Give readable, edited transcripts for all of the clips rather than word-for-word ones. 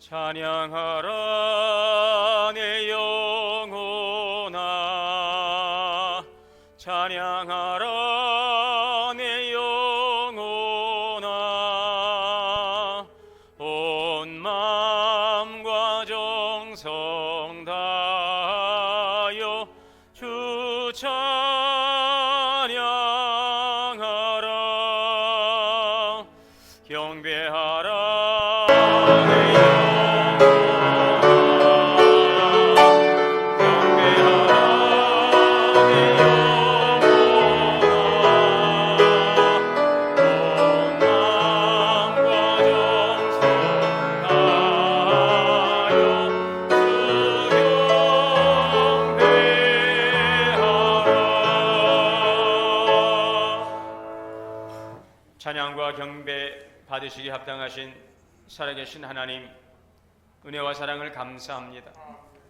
찬양하라 내 영혼아, 찬양하라 내 영혼아, 온 마음과 정성 다하여 주 찬양하라. 경배하라 내 찬양과 경배 받으시기 합당하신 살아계신 하나님, 은혜와 사랑을 감사합니다.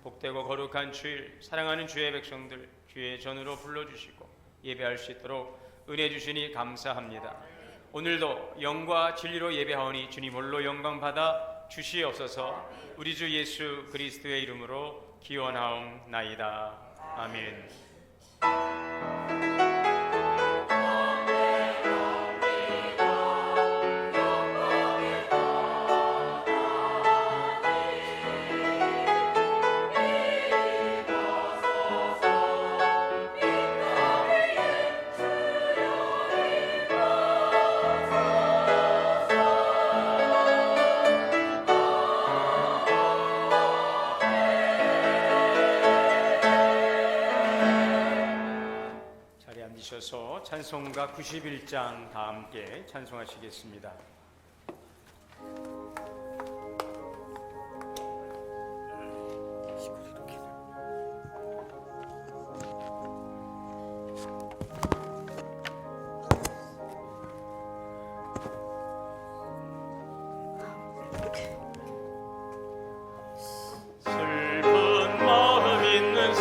복되고 거룩한 주일, 사랑하는 주의 백성들 주의 전으로 불러주시고 예배할 수 있도록 은혜 주시니 감사합니다. 오늘도 영과 진리로 예배하오니 주님 홀로 영광 받아 주시옵소서. 우리 주 예수 그리스도의 이름으로 기원하옵나이다. 아멘. 앉으셔서 찬송가 91장 다 함께 찬송하시겠습니다. 슬픈 마음 있는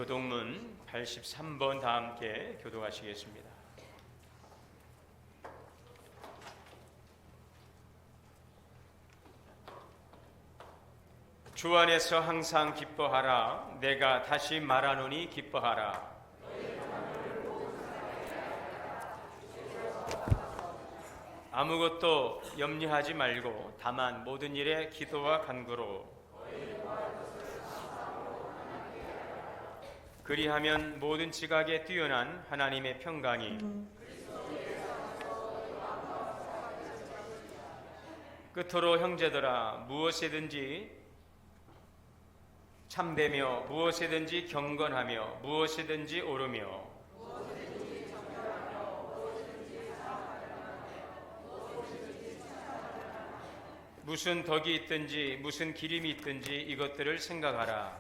교동문 83번 다 함께 교독하시겠습니다. 주 안에서 항상 기뻐하라. 내가 다시 말하노니 기뻐하라. 아무것도 염려하지 말고 다만 모든 일에 기도와 간구로 그리하면 모든 지각에 뛰어난 하나님의 평강이 끝으로 형제들아 무엇이든지 참되며 무엇이든지 경건하며 무엇이든지 옳으며 무슨 덕이 있든지 무슨 기림이 있든지 이것들을 생각하라.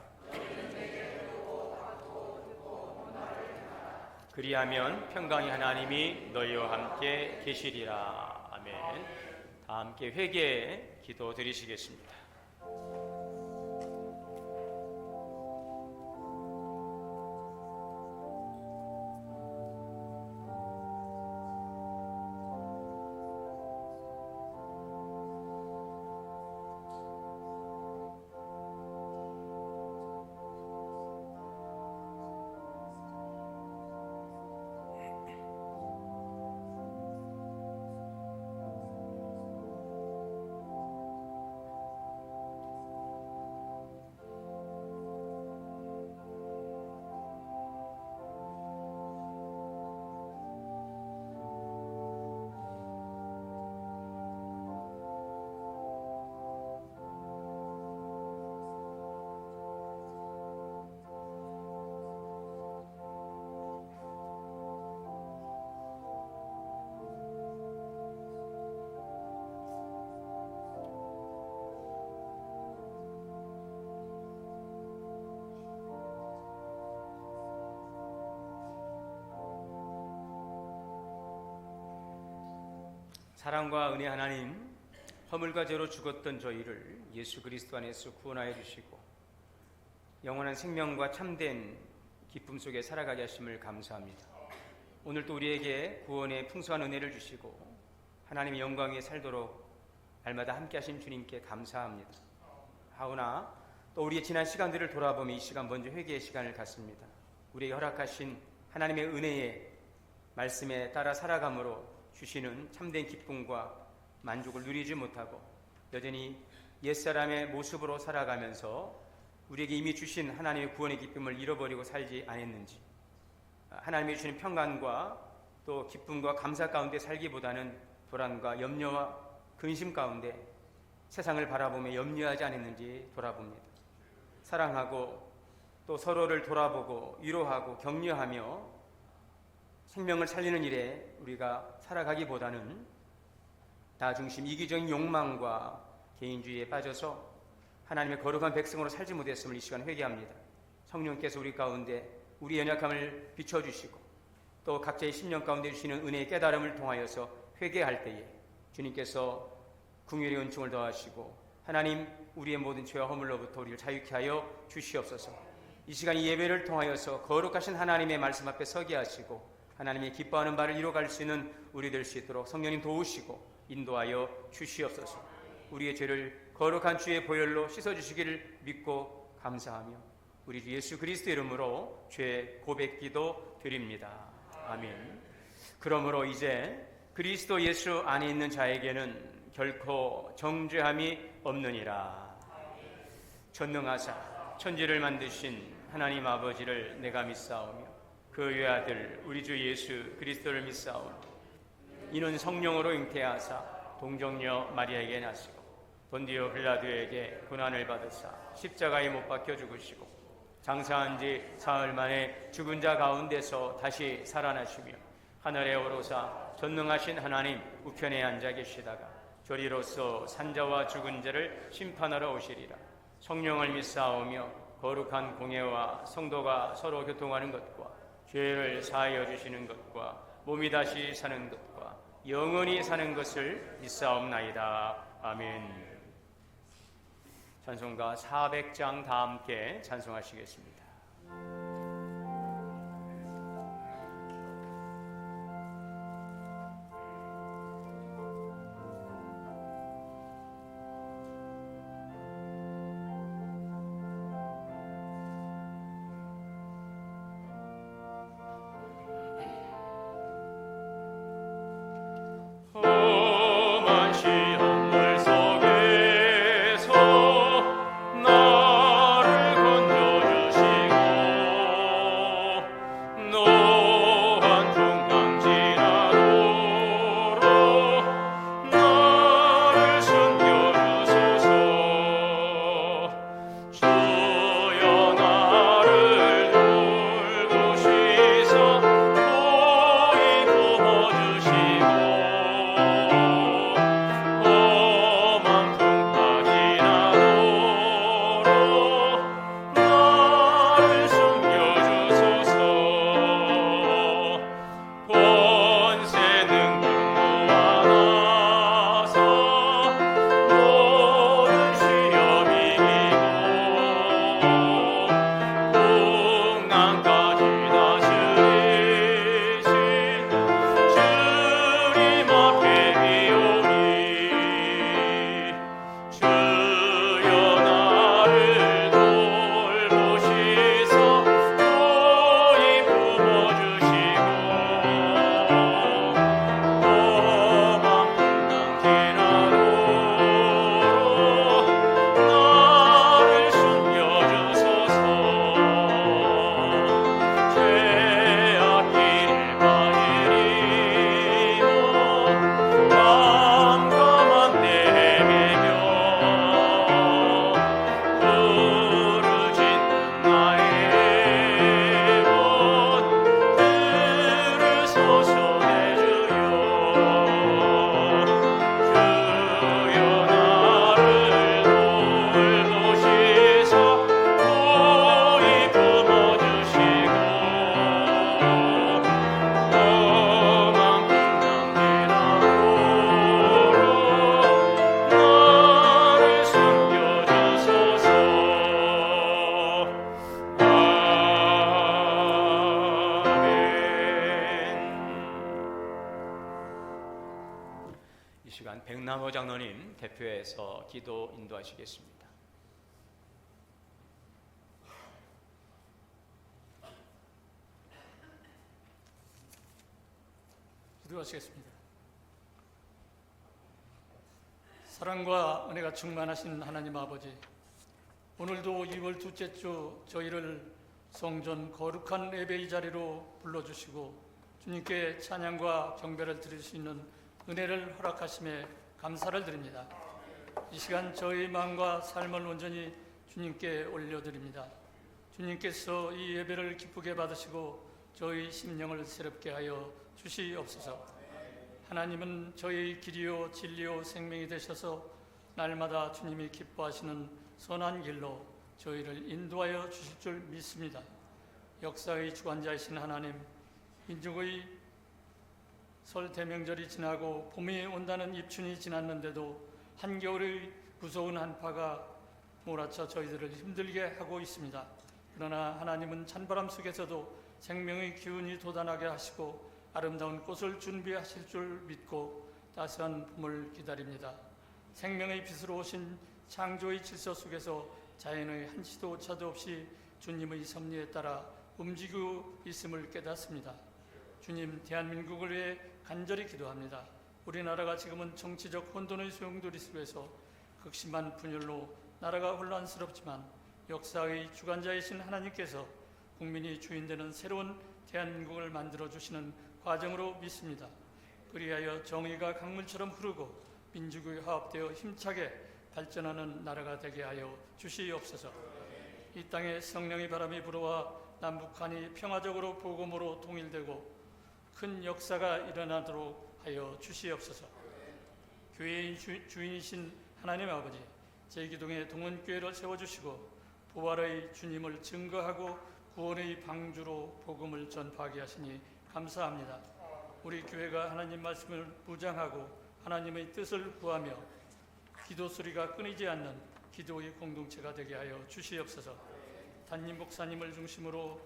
그리하면 평강의 하나님이 너희와 함께 계시리라. 아멘. 다 함께 회개의 기도 드리시겠습니다. 사랑과 은혜 하나님, 허물과 죄로 죽었던 저희를 예수 그리스도 안에서 구원하여 주시고 영원한 생명과 참된 기쁨 속에 살아가게 하심을 감사합니다. 오늘 또 우리에게 구원의 풍성한 은혜를 주시고 하나님의 영광 위에 살도록 날마다 함께 하신 주님께 감사합니다. 하오나 또 우리의 지난 시간들을 돌아보며 이 시간 먼저 회개의 시간을 갖습니다. 우리에게 허락하신 하나님의 은혜의 말씀에 따라 살아감으로 주시는 참된 기쁨과 만족을 누리지 못하고 여전히 옛사람의 모습으로 살아가면서 우리에게 이미 주신 하나님의 구원의 기쁨을 잃어버리고 살지 않았는지, 하나님이 주시는 평강과 또 기쁨과 감사 가운데 살기보다는 불안과 염려와 근심 가운데 세상을 바라보며 염려하지 않았는지 돌아봅니다. 사랑하고 또 서로를 돌아보고 위로하고 격려하며 생명을 살리는 일에 우리가 살아가기보다는 나중심 이기적인 욕망과 개인주의에 빠져서 하나님의 거룩한 백성으로 살지 못했음을 이 시간 회개합니다. 성령께서 우리 가운데 우리 연약함을 비춰주시고 또 각자의 심령 가운데 주시는 은혜의 깨달음을 통하여서 회개할 때에 주님께서 긍휼의 은총을 더하시고 하나님 우리의 모든 죄와 허물로부터 우리를 자유케 하여 주시옵소서. 이 시간 이 예배를 통하여서 거룩하신 하나님의 말씀 앞에 서게 하시고 하나님이 기뻐하는 바를 이뤄갈 수 있는 우리 될 수 있도록 성령님 도우시고 인도하여 주시옵소서. 우리의 죄를 거룩한 주의 보혈로 씻어주시기를 믿고 감사하며 우리 주 예수 그리스도 이름으로 죄 고백기도 드립니다. 아멘. 그러므로 이제 그리스도 예수 안에 있는 자에게는 결코 정죄함이 없느니라. 전능하사 천지를 만드신 하나님 아버지를 내가 믿사오며 그 외아들 우리 주 예수 그리스도를 믿사오니 이는 성령으로 잉태하사 동정녀 마리아에게 나시고 본디오 빌라도에게 고난을 받으사 십자가에 못 박혀 죽으시고 장사한 지 사흘 만에 죽은 자 가운데서 다시 살아나시며 하늘에 오르사 전능하신 하나님 우편에 앉아 계시다가 저리로서 산자와 죽은 자를 심판하러 오시리라. 성령을 믿사오며 거룩한 공예와 성도가 서로 교통하는 것과 죄를 사하여 주시는 것과 몸이 다시 사는 것과 영원히 사는 것을 믿사옵나이다. 아멘. 찬송가 400장 다 함께 찬송하시겠습니다. 장로님 대표해서 기도 인도하시겠습니다. 기도하시겠습니다. 사랑과 은혜가 충만하신 하나님 아버지, 오늘도 2월 둘째 주 저희를 성전 거룩한 예배의 자리로 불러주시고 주님께 찬양과 경배를 드릴 수 있는 은혜를 허락하심에 감사를 드립니다. 이 시간 저희 마음과 삶을 온전히 주님께 올려드립니다. 주님께서 이 예배를 기쁘게 받으시고 저희 심령을 새롭게 하여 주시옵소서. 하나님은 저희 길이요 진리요 생명이 되셔서 날마다 주님이 기뻐하시는 선한 길로 저희를 인도하여 주실 줄 믿습니다. 역사의 주관자이신 하나님, 민족의 설 대명절이 지나고 봄이 온다는 입춘이 지났는데도 한겨울의 무서운 한파가 몰아쳐 저희들을 힘들게 하고 있습니다. 그러나 하나님은 찬바람 속에서도 생명의 기운이 돋아나게 하시고 아름다운 꽃을 준비하실 줄 믿고 따스한 봄을 기다립니다. 생명의 빛으로 오신 창조의 질서 속에서 자연의 한치도 오차도 없이 주님의 섭리에 따라 움직이고 있음을 깨닫습니다. 주님, 대한민국을 위해 간절히 기도합니다. 우리나라가 지금은 정치적 혼돈의 소용돌이 속에서 극심한 분열로 나라가 혼란스럽지만 역사의 주관자이신 하나님께서 국민이 주인되는 새로운 대한민국을 만들어주시는 과정으로 믿습니다. 그리하여 정의가 강물처럼 흐르고 민족이 화합되어 힘차게 발전하는 나라가 되게 하여 주시옵소서. 이 땅에 성령의 바람이 불어와 남북한이 평화적으로 복음으로 통일되고 큰 역사가 일어나도록 하여 주시옵소서. 교회의 주인이신 하나님 아버지, 제기동에 동원교회를 세워주시고 부활의 주님을 증거하고 구원의 방주로 복음을 전파하게 하시니 감사합니다. 우리 교회가 하나님 말씀을 묵상하고 하나님의 뜻을 구하며 기도 소리가 끊이지 않는 기도의 공동체가 되게 하여 주시옵소서. 담임 목사님을 중심으로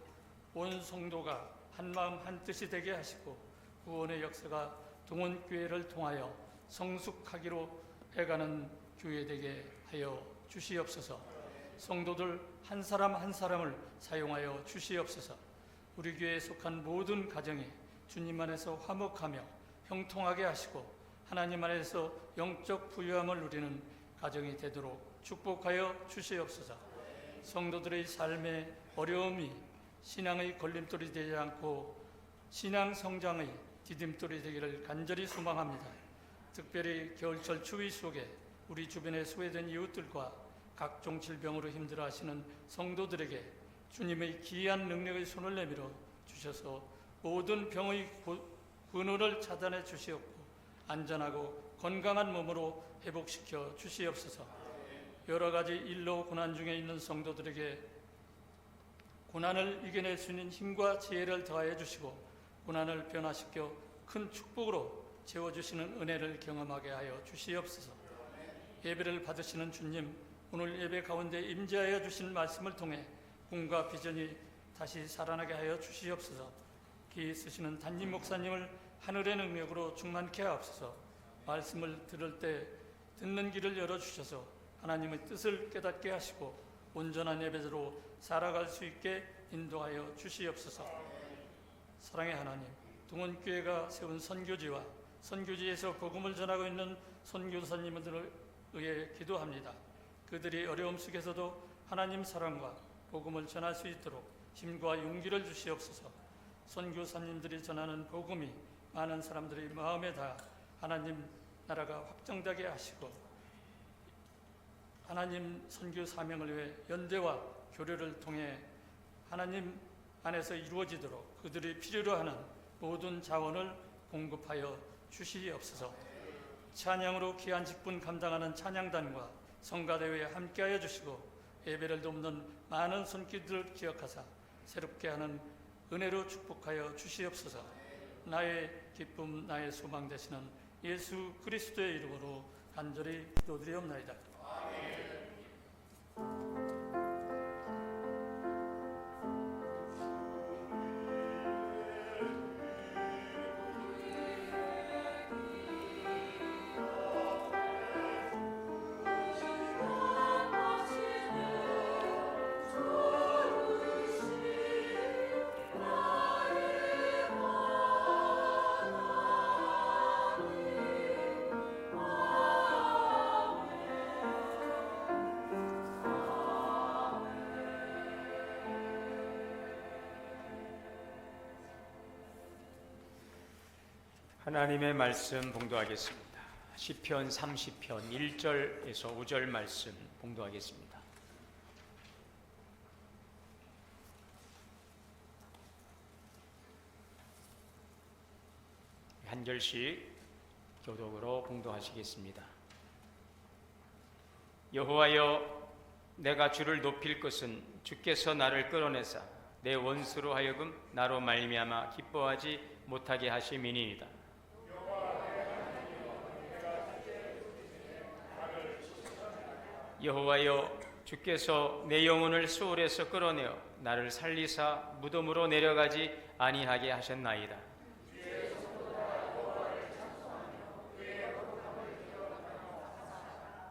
온 성도가 한마음 한뜻이 되게 하시고 구원의 역사가 동원교회를 통하여 성숙하기로 해가는 교회 되게 하여 주시옵소서. 성도들 한 사람 한 사람을 사용하여 주시옵소서. 우리 교회에 속한 모든 가정이 주님 안에서 화목하며 형통하게 하시고 하나님 안에서 영적 부유함을 누리는 가정이 되도록 축복하여 주시옵소서. 성도들의 삶의 어려움이 신앙의 걸림돌이 되지 않고 신앙 성장의 디딤돌이 되기를 간절히 소망합니다. 특별히 겨울철 추위 속에 우리 주변에 소외된 이웃들과 각종 질병으로 힘들어하시는 성도들에게 주님의 기이한 능력의 손을 내밀어 주셔서 모든 병의 근원을 차단해 주시옵고 안전하고 건강한 몸으로 회복시켜 주시옵소서. 여러 가지 일로 고난 중에 있는 성도들에게 고난을 이겨낼 수 있는 힘과 지혜를 더하여 주시고 고난을 변화시켜 큰 축복으로 채워주시는 은혜를 경험하게 하여 주시옵소서. 예배를 받으시는 주님, 오늘 예배 가운데 임재하여 주신 말씀을 통해 꿈과 비전이 다시 살아나게 하여 주시옵소서. 귀 쓰시는 담임 목사님을 하늘의 능력으로 충만케 하옵소서. 말씀을 들을 때 듣는 길을 열어주셔서 하나님의 뜻을 깨닫게 하시고 온전한 예배자로 살아갈 수 있게 인도하여 주시옵소서. 사랑의 하나님, 동원교회가 세운 선교지와 선교지에서 복음을 전하고 있는 선교사님들을 위해 기도합니다. 그들이 어려움 속에서도 하나님 사랑과 복음을 전할 수 있도록 힘과 용기를 주시옵소서. 선교사님들이 전하는 복음이 많은 사람들의 마음에 닿아 하나님 나라가 확정되게 하시고 하나님 선교 사명을 위해 연대와 교류를 통해 하나님 안에서 이루어지도록 그들이 필요로 하는 모든 자원을 공급하여 주시옵소서. 찬양으로 귀한 직분 감당하는 찬양단과 성가대회에 함께하여 주시고 예배를 돕는 많은 손길들을 기억하사 새롭게 하는 은혜로 축복하여 주시옵소서. 나의 기쁨 나의 소망 되시는 예수 그리스도의 이름으로 간절히 기도드리옵나이다. 하나님의 말씀 봉독하겠습니다. 시편 30편 1절에서 5절 말씀 봉독하겠습니다. 한 절씩 교독으로 봉독하시겠습니다. 여호와여, 내가 주를 높일 것은 주께서 나를 끌어내사 내 원수로 하여금 나로 말미암아 기뻐하지 못하게 하심이니이다. 여호와여, 주께서 내 영혼을 수월에서 끌어내어 나를 살리사 무덤으로 내려가지 아니하게 하셨나이다.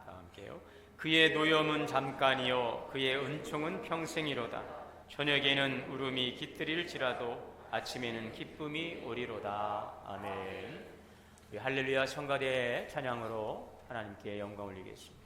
다 함께요. 그의 노염은 잠깐이요 그의 은총은 평생이로다. 저녁에는 울음이 깃들일지라도 아침에는 기쁨이 오리로다. 아멘. 우리 할렐루야 성가대의 찬양으로 하나님께 영광 올리겠습니다.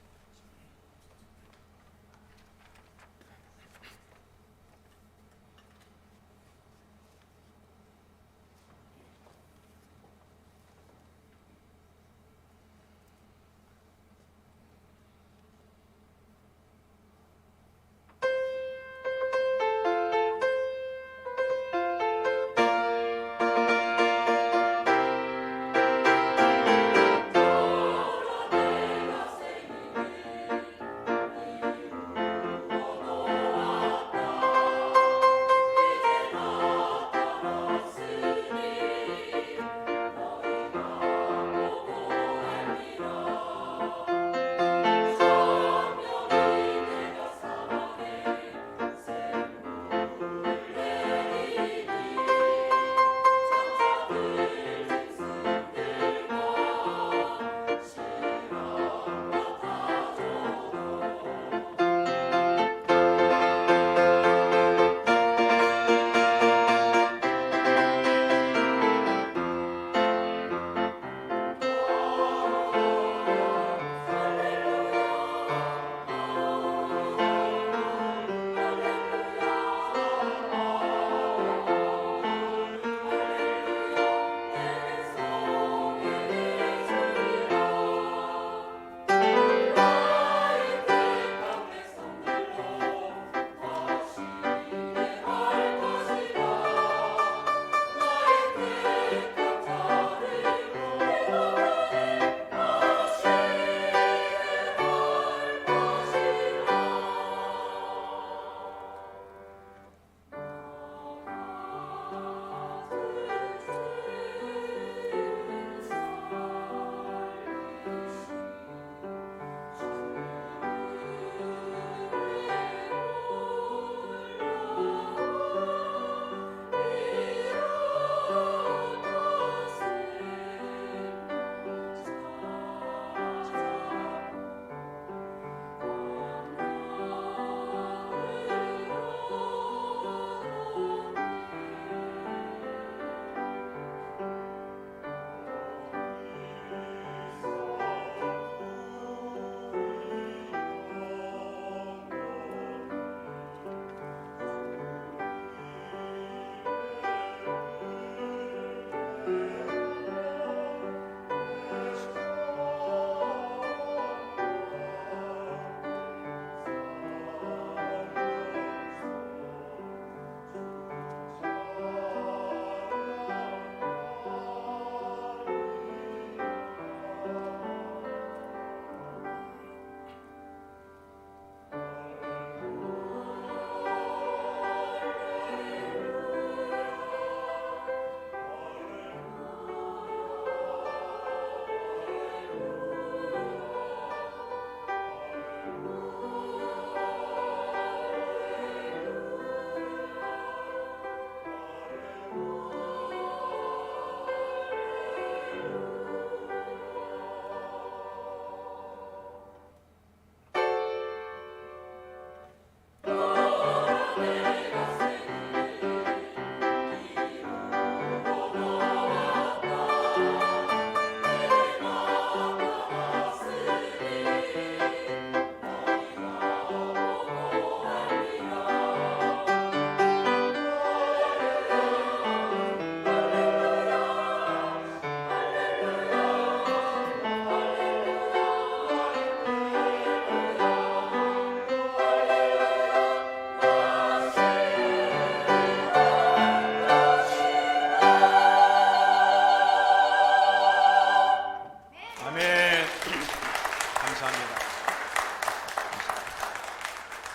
감사합니다.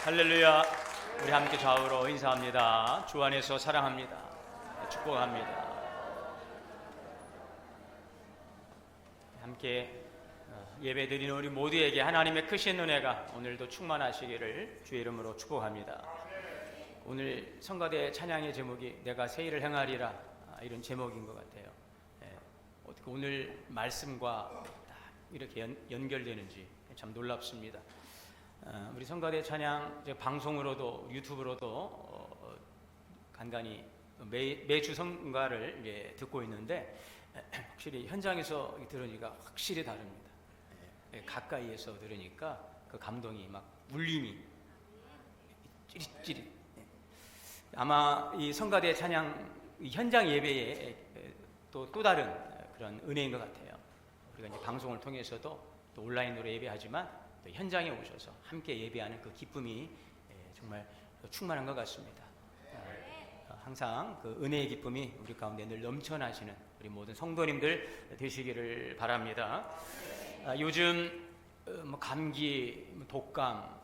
할렐루야. 우리 함께 좌우로 인사합니다. 주 안에서 사랑합니다. 축복합니다. 함께 예배드리는 우리 모두에게 하나님의 크신 은혜가 오늘도 충만하시기를 주의 이름으로 축복합니다. 오늘 성가대 찬양의 제목이 내가 새 일을 행하리라, 이런 제목인 것 같아요. 어떻게 오늘 말씀과 이렇게 연결되는지 참 놀랍습니다. 우리 성가대 찬양 방송으로도 유튜브로도 간간히 매주 성가를 듣고 있는데 확실히 현장에서 들으니까 확실히 다릅니다. 가까이에서 들으니까 그 감동이 막 울림이 찌릿찌릿. 아마 이 성가대 찬양 현장 예배에 또 다른 그런 은혜인 것 같아요. 우리가 이제 방송을 통해서도 또 온라인으로 예배하지만 또 현장에 오셔서 함께 예배하는 그 기쁨이 정말 충만한 것 같습니다. 항상 그 은혜의 기쁨이 우리 가운데 늘 넘쳐나시는 우리 모든 성도님들 되시기를 바랍니다. 요즘 감기, 독감,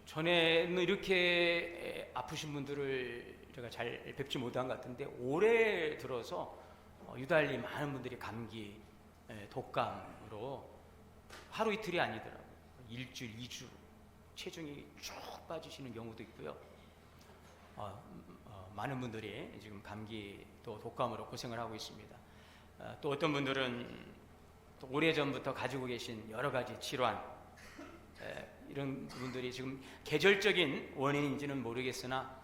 전에는 이렇게 아프신 분들을 제가 잘 뵙지 못한 것 같은데 올해 들어서 유달리 많은 분들이 감기, 독감으로 하루 이틀이 아니더라고요. 일주일, 2주 체중이 쭉 빠지시는 경우도 있고요. 많은 분들이 지금 감기 또 독감으로 고생을 하고 있습니다. 또 어떤 분들은 또 오래전부터 가지고 계신 여러 가지 질환, 이런 분들이 지금 계절적인 원인인지는 모르겠으나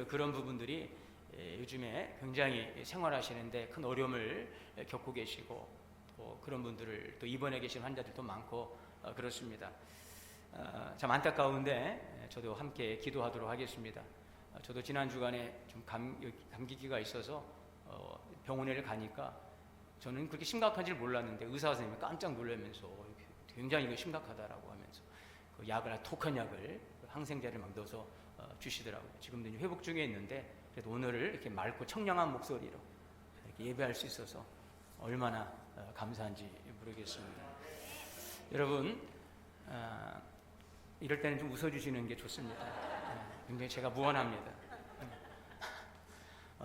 그런 부분들이 요즘에 굉장히 생활하시는데 큰 어려움을 겪고 계시고 또 그런 분들을 또 입원해 계신 환자들도 많고 그렇습니다. 참 안타까운데 저도 함께 기도하도록 하겠습니다. 저도 지난 주간에 좀 감기기가 있어서 병원에 가니까 저는 그렇게 심각한 줄 몰랐는데 의사 선생님이 깜짝 놀라면서 굉장히 이거 심각하다라고 하면서 그 약을, 독한 약을, 항생제를 막 넣어서 주시더라고요. 지금도 이제 회복 중에 있는데 그래도 오늘을 이렇게 맑고 청량한 목소리로 이렇게 예배할 수 있어서 얼마나 감사한지 모르겠습니다. 여러분, 이럴 때는 좀 웃어주시는 게 좋습니다. 굉장히 제가 무언합니다.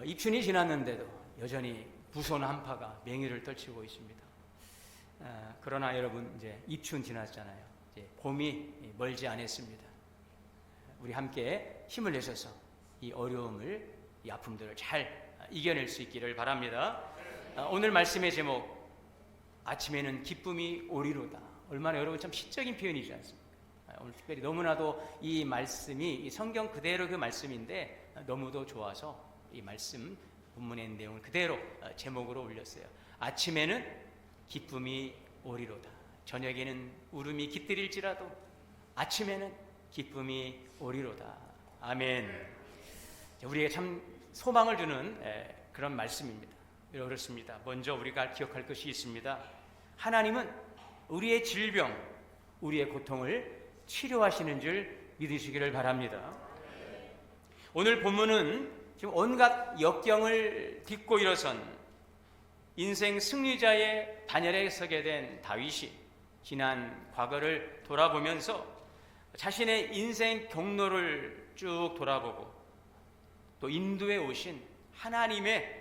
입춘이 지났는데도 여전히 무서운 한파가 맹위를 떨치고 있습니다. 그러나 여러분, 이제 입춘 지났잖아요. 이제 봄이 멀지 않았습니다. 우리 함께 힘을 내셔서 이 어려움을, 이 아픔들을 잘 이겨낼 수 있기를 바랍니다. 오늘 말씀의 제목, 아침에는 기쁨이 오리로다. 얼마나 여러분 참 시적인 표현이지 않습니까? 오늘 특별히 너무나도 이 말씀이 이 성경 그대로 그 말씀인데 너무도 좋아서 이 말씀 본문의 내용을 그대로 제목으로 올렸어요. 아침에는 기쁨이 오리로다. 저녁에는 울음이 깃들일지라도 아침에는 기쁨이 오리로다. 아멘. 우리에게 참 소망을 주는 그런 말씀입니다. 그렇습니다. 먼저 우리가 기억할 것이 있습니다. 하나님은 우리의 질병, 우리의 고통을 치료하시는 줄 믿으시기를 바랍니다. 오늘 본문은 지금 온갖 역경을 딛고 일어선 인생 승리자의 반열에 서게 된 다윗이 지난 과거를 돌아보면서 자신의 인생 경로를 쭉 돌아보고 또 인도에 오신 하나님의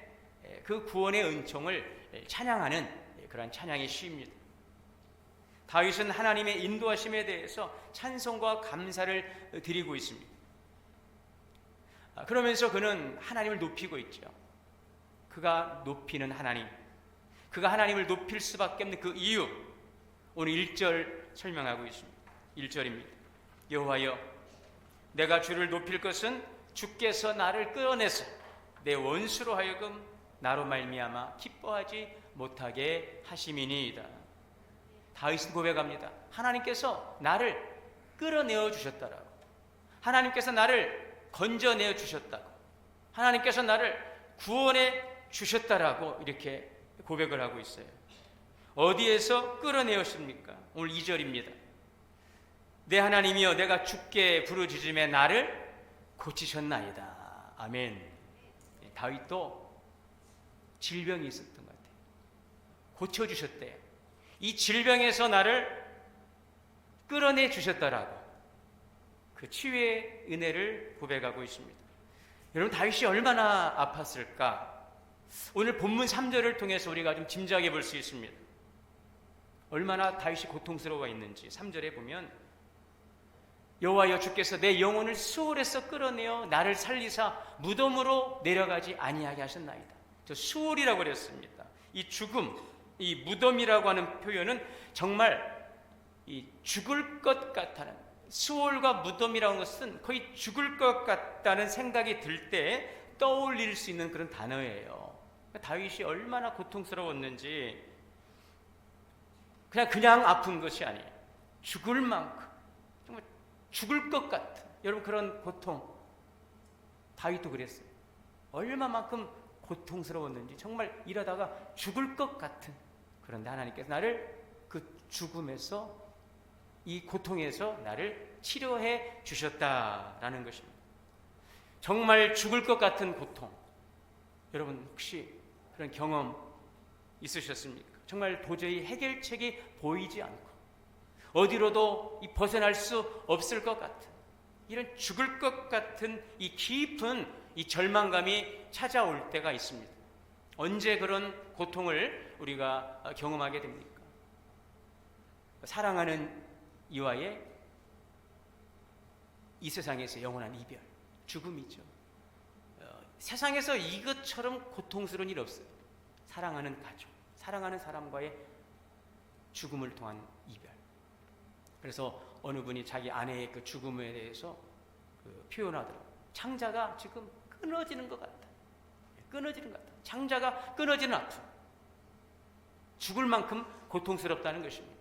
그 구원의 은총을 찬양하는 그런 찬양의 시입니다. 다윗은 하나님의 인도하심에 대해서 찬송과 감사를 드리고 있습니다. 그러면서 그는 하나님을 높이고 있죠. 그가 높이는 하나님, 그가 하나님을 높일 수밖에 없는 그 이유, 오늘 1절 설명하고 있습니다. 1절입니다. 여호와여, 내가 주를 높일 것은 주께서 나를 끌어내서 내 원수로 하여금 나로 말미암아 기뻐하지 못하게 하심이니이다. 다윗은 고백합니다. 하나님께서 나를 끌어내어 주셨다라고, 하나님께서 나를 건져내어 주셨다고, 하나님께서 나를 구원해 주셨다라고 이렇게 고백을 하고 있어요. 어디에서 끌어내었습니까? 오늘 2절입니다. 내 하나님이여, 내가 주께 부르짖음에 나를 고치셨나이다. 아멘. 다윗도 질병이 있었던 것 같아요. 고쳐주셨대요. 이 질병에서 나를 끌어내 주셨다라고 그 치유의 은혜를 고백하고 있습니다. 여러분, 다윗이 얼마나 아팠을까? 오늘 본문 3절을 통해서 우리가 좀 짐작해 볼 수 있습니다. 얼마나 다윗이 고통스러워 있는지 3절에 보면 여호와여 주께서 내 영혼을 수월에서 끌어내어 나를 살리사 무덤으로 내려가지 아니하게 하셨나이다. 저 수월이라고 그랬습니다. 이 죽음, 이 무덤이라고 하는 표현은 정말 이 죽을 것 같다는, 수월과 무덤이라는 것은 거의 죽을 것 같다는 생각이 들 때 떠올릴 수 있는 그런 단어예요. 다윗이 얼마나 고통스러웠는지, 그냥 아픈 것이 아니에요. 죽을 만큼, 정말 죽을 것 같은, 여러분, 그런 고통. 다윗도 그랬어요. 얼마만큼 고통스러웠는지, 정말 이러다가 죽을 것 같은. 그런데 하나님께서 나를 그 죽음에서, 이 고통에서 나를 치료해 주셨다라는 것입니다. 정말 죽을 것 같은 고통. 여러분, 혹시 그런 경험 있으셨습니까? 정말 도저히 해결책이 보이지 않고 어디로도 벗어날 수 없을 것 같은, 이런 죽을 것 같은 이 깊은 이 절망감이 찾아올 때가 있습니다. 언제 그런 고통을 우리가 경험하게 됩니까? 사랑하는 이와의 이 세상에서 영원한 이별, 죽음이죠. 세상에서 이것처럼 고통스러운 일 없어요. 사랑하는 가족, 사랑하는 사람과의 죽음을 통한 이별. 그래서 어느 분이 자기 아내의 그 죽음에 대해서 표현하더라고요. 창자가 지금 끊어지는 것 같다. 끊어지는 것 같다. 창자가 끊어지는 아픔. 죽을 만큼 고통스럽다는 것입니다.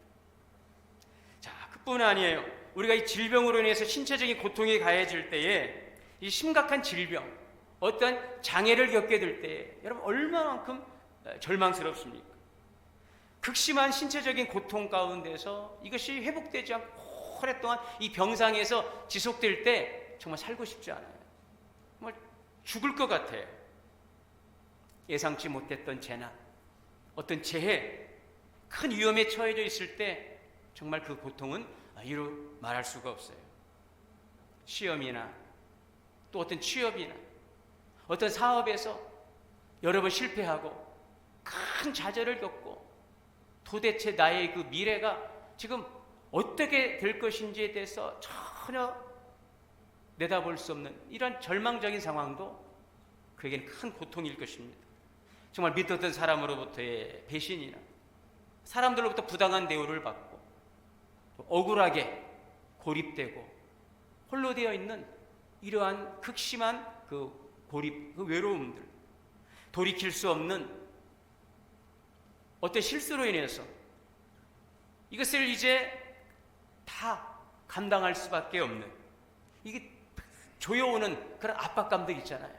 자, 그뿐 아니에요. 우리가 이 질병으로 인해서 신체적인 고통이 가해질 때에 이 심각한 질병, 어떤 장애를 겪게 될 때에 여러분 얼마만큼 절망스럽습니까? 극심한 신체적인 고통 가운데서 이것이 회복되지 않고 오랫동안 이 병상에서 지속될 때 정말 살고 싶지 않아요. 정말 죽을 것 같아요. 예상치 못했던 재난, 어떤 재해, 큰 위험에 처해져 있을 때 정말 그 고통은 이루 말할 수가 없어요. 시험이나 또 어떤 취업이나 어떤 사업에서 여러 번 실패하고 큰 좌절을 겪고 도대체 나의 그 미래가 지금 어떻게 될 것인지에 대해서 전혀 내다볼 수 없는 이런 절망적인 상황도 그에게는 큰 고통일 것입니다. 정말 믿었던 사람으로부터의 배신이나 사람들로부터 부당한 대우를 받고 억울하게 고립되고 홀로 되어 있는 이러한 극심한 그 고립, 그 외로움들, 돌이킬 수 없는 어떤 실수로 인해서 이것을 이제 다 감당할 수밖에 없는, 이게 조여오는 그런 압박감들 있잖아요.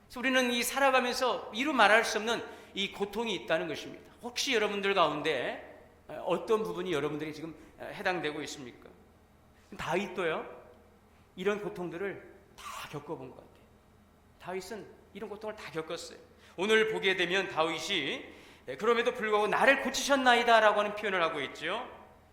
그래서 우리는 이 살아가면서 이루 말할 수 없는 이 고통이 있다는 것입니다. 혹시 여러분들 가운데 어떤 부분이 여러분들이 지금 해당되고 있습니까? 다윗도요, 이런 고통들을 다 겪어본 것 같아요. 다윗은 이런 고통을 다 겪었어요. 오늘 보게 되면 다윗이 그럼에도 불구하고 나를 고치셨나이다 라고 하는 표현을 하고 있죠.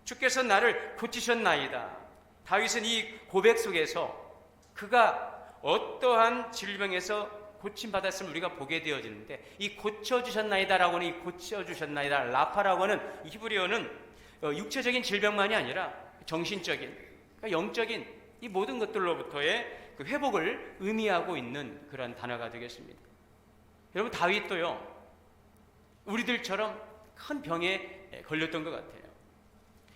주께서 나를 고치셨나이다. 다윗은 이 고백 속에서 그가 어떠한 질병에서 고침받았음을 우리가 보게 되어지는데, 이 고쳐주셨나이다 라고 하는 이 고쳐주셨나이다, 라파라고 하는 이 히브리어는 육체적인 질병만이 아니라 정신적인, 그러니까 영적인 이 모든 것들로부터의 그 회복을 의미하고 있는 그런 단어가 되겠습니다. 여러분, 다윗도요, 우리들처럼 큰 병에 걸렸던 것 같아요.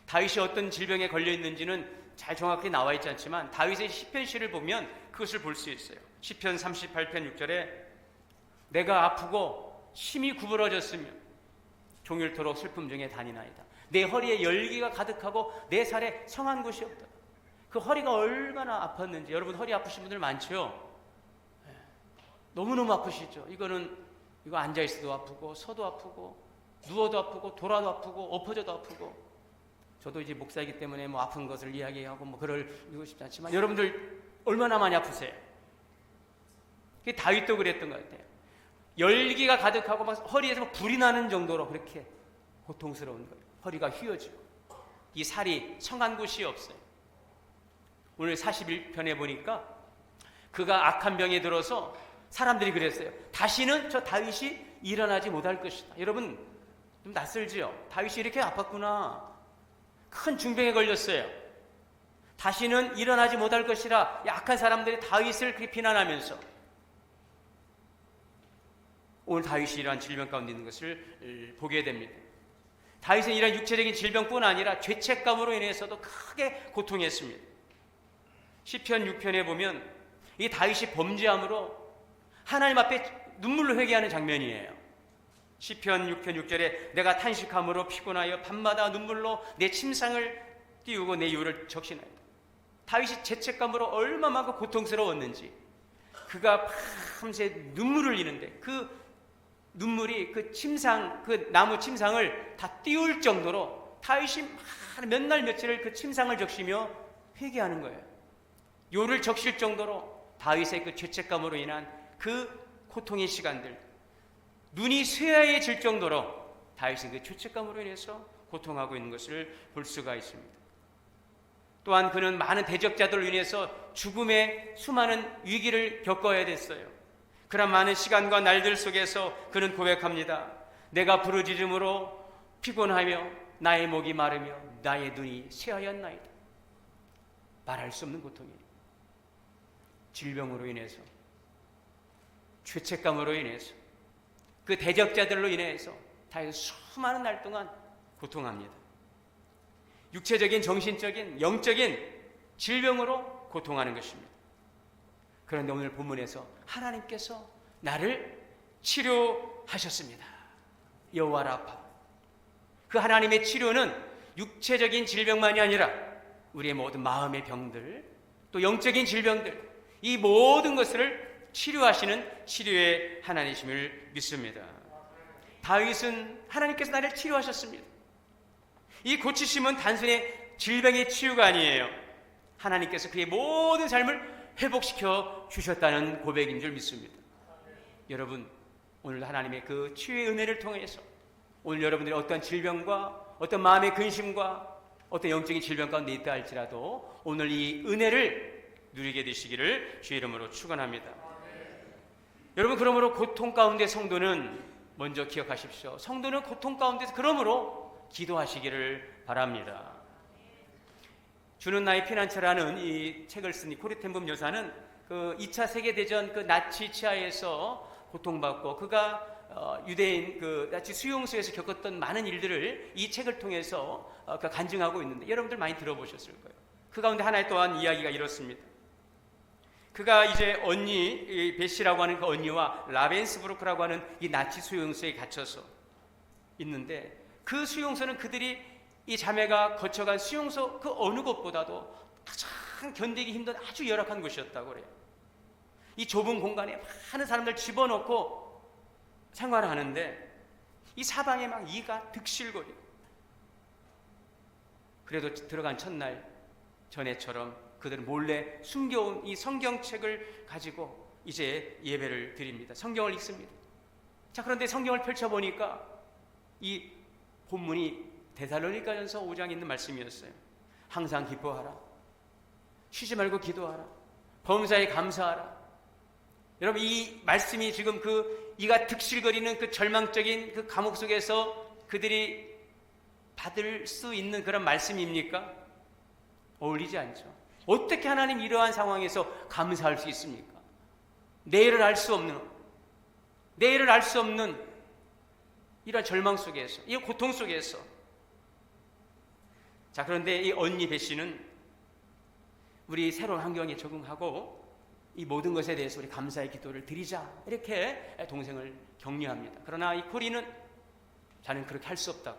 다윗이 어떤 질병에 걸려 있는지는 잘 정확히 나와 있지 않지만 다윗의 시편시를 보면 그것을 볼 수 있어요. 시편 38편 6절에 내가 아프고 심히 구부러졌으며 종일토록 슬픔 중에 다니나이다. 내 허리에 열기가 가득하고 내 살에 성한 곳이 없다. 그 허리가 얼마나 아팠는지, 여러분 허리 아프신 분들 많죠? 너무너무 아프시죠? 이거 앉아있어도 아프고 서도 아프고 누워도 아프고 돌아도 아프고 엎어져도 아프고. 저도 이제 목사이기 때문에 뭐 아픈 것을 이야기하고 그러고 싶지 않지만 여러분들 얼마나 많이 아프세요? 다윗도 그랬던 것 같아요. 열기가 가득하고 막 허리에서 불이 나는 정도로 그렇게 고통스러운 거예요. 허리가 휘어지고 이 살이 성한 곳이 없어요. 오늘 41편에 보니까 그가 악한 병에 들어서 사람들이 그랬어요. 다시는 저 다윗이 일어나지 못할 것이다. 여러분 좀 낯설지요? 다윗이 이렇게 아팠구나. 큰 중병에 걸렸어요. 다시는 일어나지 못할 것이라 약한 사람들이 다윗을 그렇게 비난하면서 오늘 다윗이 이러한 질병 가운데 있는 것을 보게 됩니다. 다윗은 이러한 육체적인 질병뿐 아니라 죄책감으로 인해서도 크게 고통했습니다. 시편 6편에 보면 이 다윗이 범죄함으로 하나님 앞에 눈물로 회개하는 장면이에요. 시편 6편 6절에 내가 탄식함으로 피곤하여 밤마다 눈물로 내 침상을 띄우고 내 이유를 적시나이다. 다윗이 죄책감으로 얼마만큼 고통스러웠는지 그가 밤새 눈물을 흘리는데 그 눈물이 그 침상, 그 나무 침상을 다 띄울 정도로 다윗이 몇 날 며칠을 그 침상을 적시며 회개하는 거예요. 요를 적실 정도로 다윗의 그 죄책감으로 인한 그 고통의 시간들, 눈이 쇠하해질 정도로 다윗은 그 죄책감으로 인해서 고통하고 있는 것을 볼 수가 있습니다. 또한 그는 많은 대적자들로 인해서 죽음의 수많은 위기를 겪어야 됐어요. 그런 많은 시간과 날들 속에서 그는 고백합니다. 내가 부르짖음으로 피곤하며 나의 목이 마르며 나의 눈이 쇠하였나이다. 말할 수 없는 고통이에요. 질병으로 인해서, 죄책감으로 인해서, 그 대적자들로 인해서 다윗은 수많은 날 동안 고통합니다. 육체적인, 정신적인, 영적인 질병으로 고통하는 것입니다. 그런데 오늘 본문에서 하나님께서 나를 치료하셨습니다. 여호와 라파. 그 하나님의 치료는 육체적인 질병만이 아니라 우리의 모든 마음의 병들, 또 영적인 질병들, 이 모든 것을 치료하시는 치료의 하나님이심을 믿습니다. 다윗은 하나님께서 나를 치료하셨습니다. 이 고치심은 단순히 질병의 치유가 아니에요. 하나님께서 그의 모든 삶을 회복시켜 주셨다는 고백인 줄 믿습니다. 여러분, 오늘 하나님의 그 치유의 은혜를 통해서 오늘 여러분들이 어떤 질병과 어떤 마음의 근심과 어떤 영적인 질병 가운데 있다 할지라도 오늘 이 은혜를 누리게 되시기를 주의 이름으로 축원합니다. 여러분, 그러므로 고통 가운데 성도는 먼저 기억하십시오. 성도는 고통 가운데서 그러므로 기도하시기를 바랍니다. 주는 나의 피난처라는 이 책을 쓴 코리 텐 붐 여사는 그 2차 세계대전 그 나치 치하에서 고통받고 그가 유대인 그 나치 수용소에서 겪었던 많은 일들을 이 책을 통해서 간증하고 있는데 여러분들 많이 들어보셨을 거예요. 그 가운데 하나의 또한 이야기가 이렇습니다. 그가 이제 언니 베시라고 하는 그 언니와 라벤스부르크라고 하는 이 나치 수용소에 gat혀서 있는데 그 수용소는 그들이 이 자매가 거쳐간 수용소 그 어느 곳보다도 가장 견디기 힘든 아주 열악한 곳이었다고 그래요. 이 좁은 공간에 많은 사람들 집어넣고 생활을 하는데 이 사방에 막 이가 득실거리고 그래도 들어간 첫날 전에처럼 그들은 몰래 숨겨온 이 성경책을 가지고 이제 예배를 드립니다. 성경을 읽습니다. 자, 그런데 성경을 펼쳐보니까 이 본문이 데살로니가전서 5장에 있는 말씀이었어요. 항상 기뻐하라. 쉬지 말고 기도하라. 범사에 감사하라. 여러분, 이 말씀이 지금 그 이가 득실거리는 그 절망적인 그 감옥 속에서 그들이 받을 수 있는 그런 말씀입니까? 어울리지 않죠. 어떻게 하나님 이러한 상황에서 감사할 수 있습니까? 내일을 알 수 없는 이러한 절망 속에서, 이 고통 속에서. 자, 그런데 이 언니 배 씨는 우리 새로운 환경에 적응하고 이 모든 것에 대해서 우리 감사의 기도를 드리자, 이렇게 동생을 격려합니다. 그러나 이 코리는 자는 그렇게 할 수 없다고.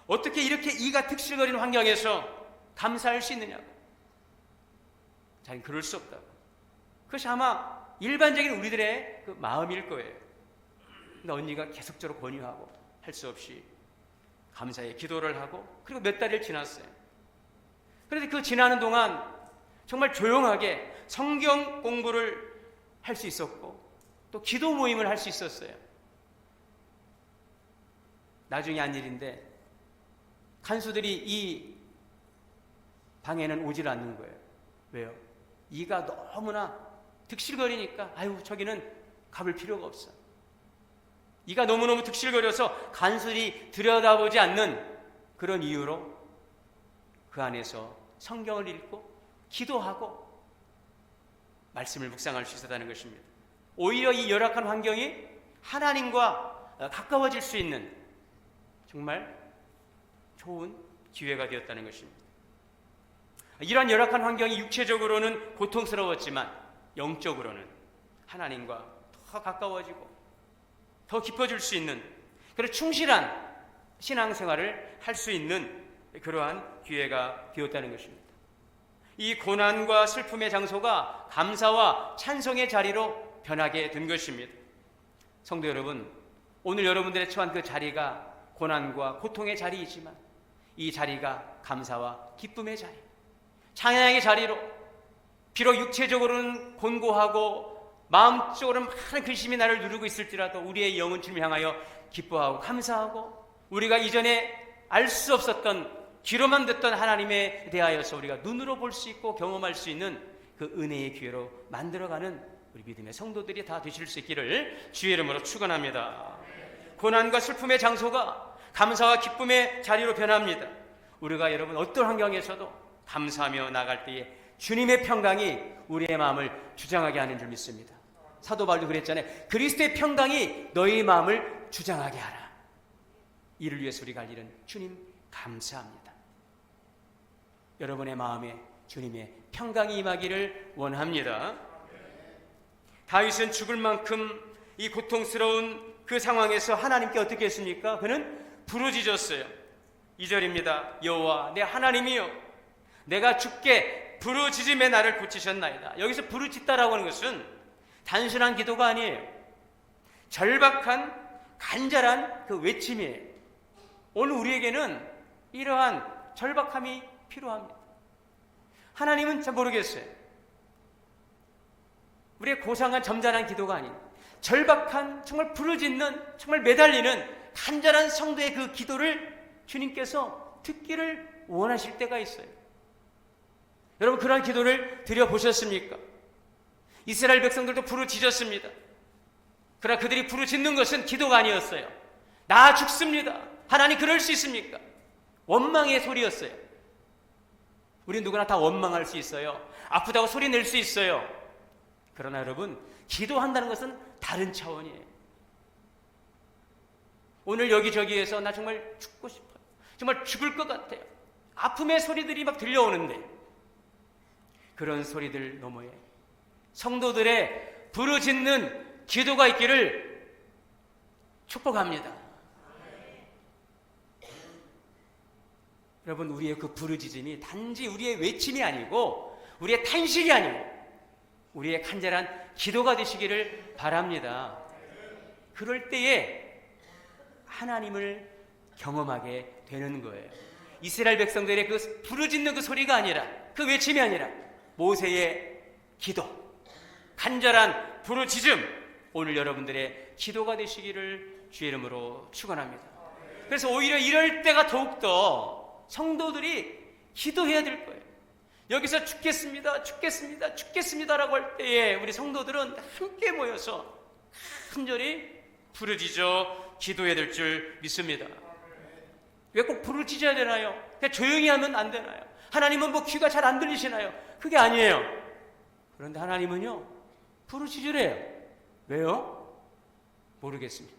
어떻게 이렇게 이가 득실거리는 환경에서 감사할 수 있느냐고. 자는 그럴 수 없다고. 그것이 아마 일반적인 우리들의 그 마음일 거예요. 근데 언니가 계속적으로 권유하고 할 수 없이 감사의 기도를 하고 그리고 몇 달이 지났어요. 그런데 그 지나는 동안 정말 조용하게 성경 공부를 할 수 있었고 또 기도 모임을 할 수 있었어요. 나중에 한 일인데 간수들이 이 방에는 오질 않는 거예요. 왜요? 이가 너무나 득실거리니까 아유 저기는 가볼 필요가 없어. 이가 너무너무 득실거려서 간수들이 들여다보지 않는 그런 이유로 그 안에서 성경을 읽고 기도하고 말씀을 묵상할 수 있었다는 것입니다. 오히려 이 열악한 환경이 하나님과 가까워질 수 있는 정말 좋은 기회가 되었다는 것입니다. 이러한 열악한 환경이 육체적으로는 고통스러웠지만 영적으로는 하나님과 더 가까워지고 더 깊어질 수 있는 그런 충실한 신앙생활을 할 수 있는 그러한 기회가 되었다는 것입니다. 이 고난과 슬픔의 장소가 감사와 찬송의 자리로 변하게 된 것입니다. 성도 여러분, 오늘 여러분들의 처한 그 자리가 고난과 고통의 자리이지만 이 자리가 감사와 기쁨의 자리, 찬양의 자리로 비록 육체적으로는 곤고하고 마음적으로는 많은 근심이 나를 누르고 있을지라도 우리의 영은 주님을 향하여 기뻐하고 감사하고 우리가 이전에 알 수 없었던 귀로만 듣던 하나님에 대하여서 우리가 눈으로 볼 수 있고 경험할 수 있는 그 은혜의 기회로 만들어가는 우리 믿음의 성도들이 다 되실 수 있기를 주의 이름으로 축원합니다. 고난과 슬픔의 장소가 감사와 기쁨의 자리로 변합니다. 우리가 여러분 어떤 환경에서도 감사하며 나갈 때에 주님의 평강이 우리의 마음을 주장하게 하는 줄 믿습니다. 사도 바울도 그랬잖아요. 그리스도의 평강이 너희 마음을 주장하게 하라. 이를 위해서 우리가 할 일은 주님 감사합니다. 여러분의 마음에 주님의 평강이 임하기를 원합니다. 다윗은 죽을 만큼 이 고통스러운 그 상황에서 하나님께 어떻게 했습니까? 그는 부르짖었어요. 2절입니다. 여호와 내 하나님이여 내가 주께 부르짖음에 나를 고치셨나이다. 여기서 부르짖다라고 하는 것은 단순한 기도가 아니에요. 절박한 간절한 그 외침이에요. 오늘 우리에게는 이러한 절박함이 필요합니다. 하나님은 잘 모르겠어요. 우리의 고상한 점잖은 기도가 아닌 절박한 정말 부르짖는 정말 매달리는 간절한 성도의 그 기도를 주님께서 듣기를 원하실 때가 있어요. 여러분 그러한 기도를 드려보셨습니까? 이스라엘 백성들도 부르짖었습니다. 그러나 그들이 부르짖는 것은 기도가 아니었어요. 나 죽습니다. 하나님 그럴 수 있습니까? 원망의 소리였어요. 우리 누구나 다 원망할 수 있어요. 아프다고 소리 낼 수 있어요. 그러나 여러분 기도한다는 것은 다른 차원이에요. 오늘 여기저기에서 나 정말 죽고 싶어요. 정말 죽을 것 같아요. 아픔의 소리들이 막 들려오는데 그런 소리들 너머에 성도들의 부르짖는 기도가 있기를 축복합니다. 여러분 우리의 그 부르짖음이 단지 우리의 외침이 아니고 우리의 탄식이 아니고 우리의 간절한 기도가 되시기를 바랍니다. 그럴 때에 하나님을 경험하게 되는 거예요. 이스라엘 백성들의 그 부르짖는 그 소리가 아니라 그 외침이 아니라 모세의 기도, 간절한 부르짖음, 오늘 여러분들의 기도가 되시기를 주의 이름으로 축원합니다. 그래서 오히려 이럴 때가 더욱더 성도들이 기도해야 될 거예요. 여기서 죽겠습니다, 죽겠습니다, 죽겠습니다라고 할 때에 우리 성도들은 함께 모여서 간절히 부르짖어 기도해야 될 줄 믿습니다. 왜 꼭 부르짖어야 되나요? 그냥 조용히 하면 안 되나요? 하나님은 뭐 귀가 잘 안 들리시나요? 그게 아니에요. 그런데 하나님은요 부르짖으래요. 왜요? 모르겠습니다.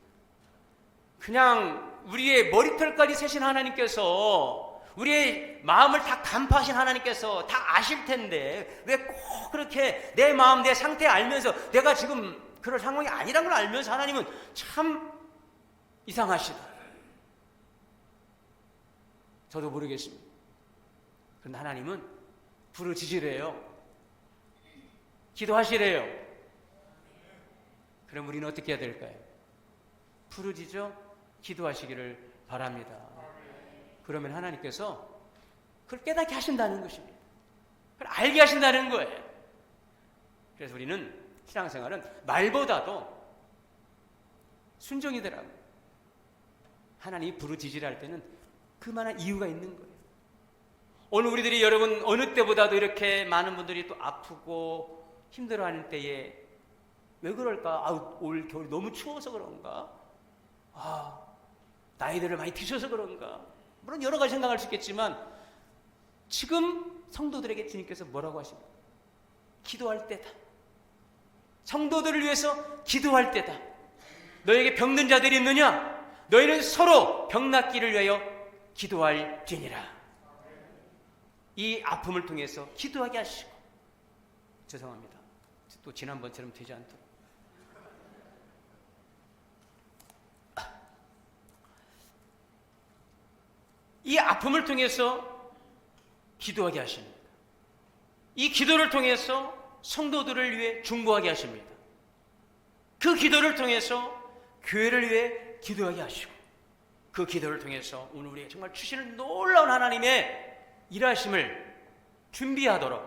그냥 우리의 머리털까지 세신 하나님께서 우리의 마음을 다 간파하신 하나님께서 다 아실 텐데 왜 꼭 그렇게 내 마음 내 상태 알면서 내가 지금 그럴 상황이 아니라는 걸 알면서 하나님은 참 이상하시다. 저도 모르겠습니다. 그런데 하나님은 부르짖으래요. 기도하시래요. 그럼 우리는 어떻게 해야 될까요? 부르짖어 기도하시기를 바랍니다. 그러면 하나님께서 그걸 깨닫게 하신다는 것입니다. 그걸 알게 하신다는 거예요. 그래서 우리는 신앙생활은 말보다도 순종이 되라고. 하나님이 부르짖으라 때는 그만한 이유가 있는 거예요. 오늘 우리들이 여러분 어느 때보다도 이렇게 많은 분들이 또 아프고 힘들어하는 때에 왜 그럴까? 올 겨울이 너무 추워서 그런가? 나이들을 많이 드셔서 그런가? 물론 여러 가지 생각할 수 있겠지만 지금 성도들에게 주님께서 뭐라고 하십니까? 기도할 때다. 성도들을 위해서 기도할 때다. 너에게 병든 자들이 있느냐? 너희는 서로 병 낫기를 위하여 기도할지니라. 이 아픔을 통해서 기도하게 하시고, 죄송합니다. 또 지난번처럼 되지 않도록. 이 아픔을 통해서 기도하게 하십니다. 이 기도를 통해서 성도들을 위해 중보하게 하십니다. 그 기도를 통해서 교회를 위해 기도하게 하시고, 그 기도를 통해서 오늘 우리에게 정말 주시는 놀라운 하나님의 일하심을 준비하도록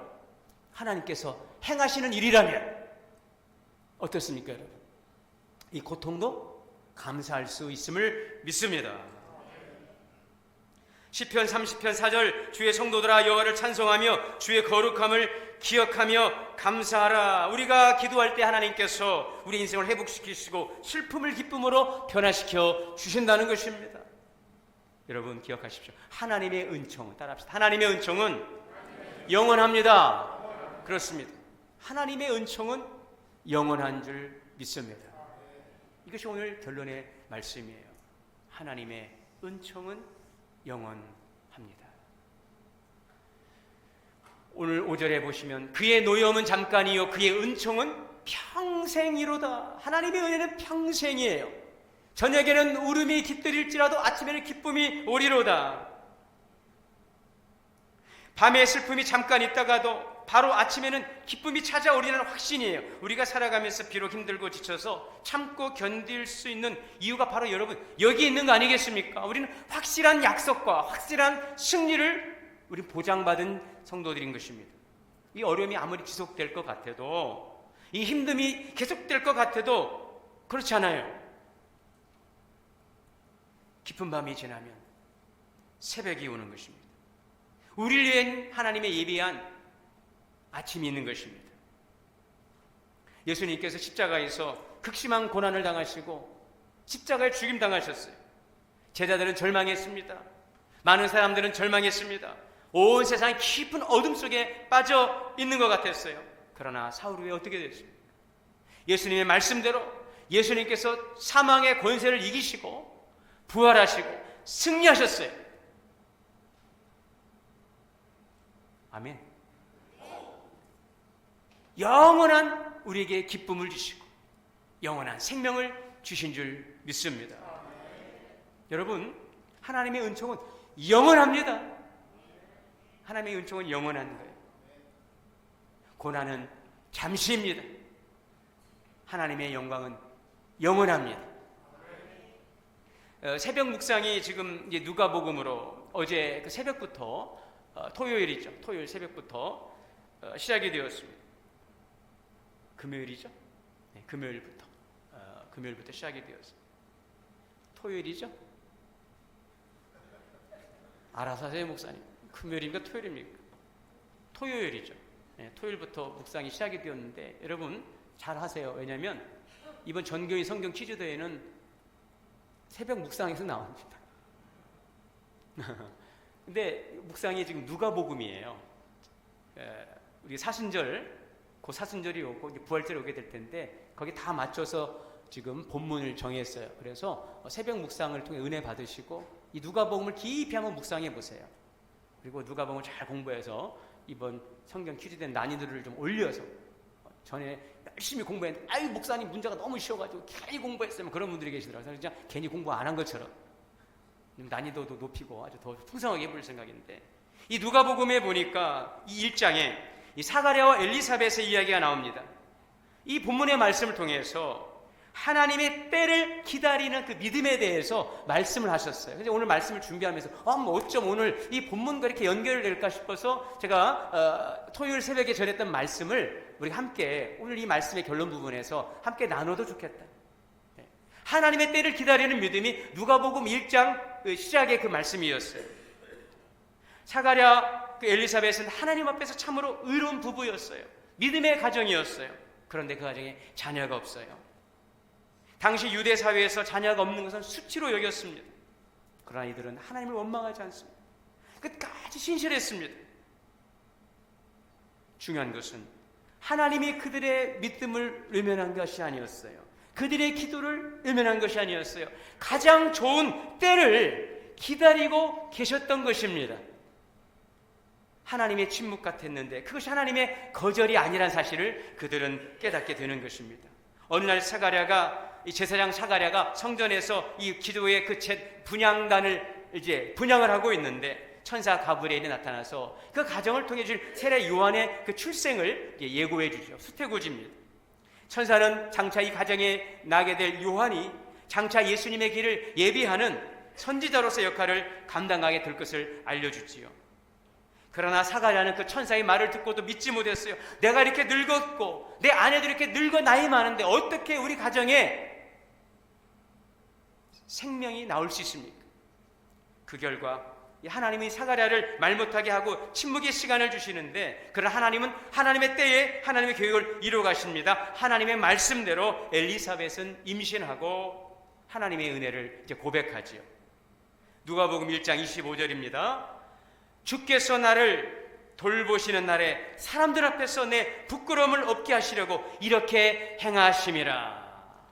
하나님께서 행하시는 일이라면 어떻습니까, 여러분? 이 고통도 감사할 수 있음을 믿습니다. 시편 30편 4절 주의 성도들아 여호와를 찬송하며 주의 거룩함을 기억하며 감사하라. 우리가 기도할 때 하나님께서 우리 인생을 회복시키시고 슬픔을 기쁨으로 변화시켜 주신다는 것입니다. 여러분 기억하십시오. 하나님의 은총은, 따라합시다. 하나님의 은총은 영원합니다. 그렇습니다. 하나님의 은총은 영원한 줄 믿습니다. 이것이 오늘 결론의 말씀이에요. 하나님의 은총은 영원합니다. 오늘 5절에 보시면 그의 노여움은 잠깐이요 그의 은총은 평생이로다. 하나님의 은혜는 평생이에요. 저녁에는 울음이 깃들일지라도 아침에는 기쁨이 오리로다. 밤에 슬픔이 잠깐 있다가도 바로 아침에는 기쁨이 찾아오리라는 확신이에요. 우리가 살아가면서 비록 힘들고 지쳐서 참고 견딜 수 있는 이유가 바로 여러분 여기 있는 거 아니겠습니까? 우리는 확실한 약속과 확실한 승리를 우리 보장받은 성도들인 것입니다. 이 어려움이 아무리 지속될 것 같아도, 이 힘듦이 계속될 것 같아도 그렇지 않아요. 깊은 밤이 지나면 새벽이 오는 것입니다. 우리를 위해 하나님의 예비한 아침이 있는 것입니다. 예수님께서 십자가에서 극심한 고난을 당하시고 십자가에 죽임 당하셨어요. 제자들은 절망했습니다. 많은 사람들은 절망했습니다. 온 세상이 깊은 어둠 속에 빠져 있는 것 같았어요. 그러나 사울 후에 어떻게 됐습니까? 예수님의 말씀대로 예수님께서 사망의 권세를 이기시고 부활하시고 승리하셨어요. 아멘. 영원한 우리에게 기쁨을 주시고 영원한 생명을 주신 줄 믿습니다. 여러분, 하나님의 은총은 영원합니다. 하나님의 은총은 영원한 거예요. 고난은 잠시입니다. 하나님의 영광은 영원합니다. 새벽 묵상이 지금 이제 누가복음으로 어제 그 새벽부터 토요일이죠. 토요일 새벽부터 시작이 되었습니다. 금요일이죠. 네, 금요일부터 시작이 되었습니다. 토요일이죠. 알아서 하세요, 목사님. 금요일입니까? 토요일입니까? 토요일이죠. 네, 토요일부터 묵상이 시작이 되었는데 여러분 잘 하세요. 왜냐하면 이번 전교인 성경 퀴즈대회는 새벽 묵상에서 나옵니다. 근데 묵상이 지금 누가복음이에요. 우리 사순절, 그 사순절이 오고 이제 부활절이 오게 될 텐데 거기 다 맞춰서 지금 본문을 정했어요. 그래서 새벽 묵상을 통해 은혜 받으시고 이 누가복음을 깊이 한번 묵상해 보세요. 그리고 누가복음을 잘 공부해서 이번 성경 퀴즈대 난이도를 좀 올려서, 전에 열심히 공부했는데 아유 목사님 문제가 너무 쉬워가지고 괜히 공부했으면 그런 분들이 계시더라고요. 진짜 괜히 공부 안 한 것처럼 난이도도 높이고 아주 더 풍성하게 해볼 생각인데, 이 누가복음에 보니까 이 1장에 이 사가랴와 엘리사벳의 이야기가 나옵니다. 이 본문의 말씀을 통해서 하나님의 때를 기다리는 그 믿음에 대해서 말씀을 하셨어요. 그래서 오늘 말씀을 준비하면서 뭐 어쩜 오늘 이 본문과 이렇게 연결될까 싶어서 제가 토요일 새벽에 전했던 말씀을 우리 함께 오늘 이 말씀의 결론 부분에서 함께 나눠도 좋겠다. 하나님의 때를 기다리는 믿음이 누가복음 1장 시작의 그 말씀이었어요. 사가랴 엘리사벳은 하나님 앞에서 참으로 의로운 부부였어요. 믿음의 가정이었어요. 그런데 그 가정에 자녀가 없어요. 당시 유대 사회에서 자녀가 없는 것은 수치로 여겼습니다. 그러나 이들은 하나님을 원망하지 않습니다. 끝까지 신실했습니다. 중요한 것은 하나님이 그들의 믿음을 외면한 것이 아니었어요. 그들의 기도를 외면한 것이 아니었어요. 가장 좋은 때를 기다리고 계셨던 것입니다. 하나님의 침묵 같았는데 그것이 하나님의 거절이 아니란 사실을 그들은 깨닫게 되는 것입니다. 어느 날 이 제사장 사가랴가 성전에서 이 기도의 그 분향단을 이제 분향을 하고 있는데 천사 가브리엘이 나타나서 그 가정을 통해 줄 세례 요한의 그 출생을 예고해 주죠. 수태고지입니다. 천사는 장차 이 가정에 나게 될 요한이 장차 예수님의 길을 예비하는 선지자로서 역할을 감당하게 될 것을 알려주지요. 그러나 사가랴는 그 천사의 말을 듣고도 믿지 못했어요. 내가 이렇게 늙었고 내 아내도 이렇게 늙어 나이 많은데 어떻게 우리 가정에 생명이 나올 수 있습니까? 그 결과 하나님이 사가랴를 말 못하게 하고 침묵의 시간을 주시는데, 그러나 하나님은 하나님의 때에 하나님의 계획을 이루어 가십니다. 하나님의 말씀대로 엘리사벳은 임신하고 하나님의 은혜를 이제 고백하지요. 누가복음 1장 25절입니다. 주께서 나를 돌보시는 날에 사람들 앞에서 내 부끄러움을 없게 하시려고 이렇게 행하심이라.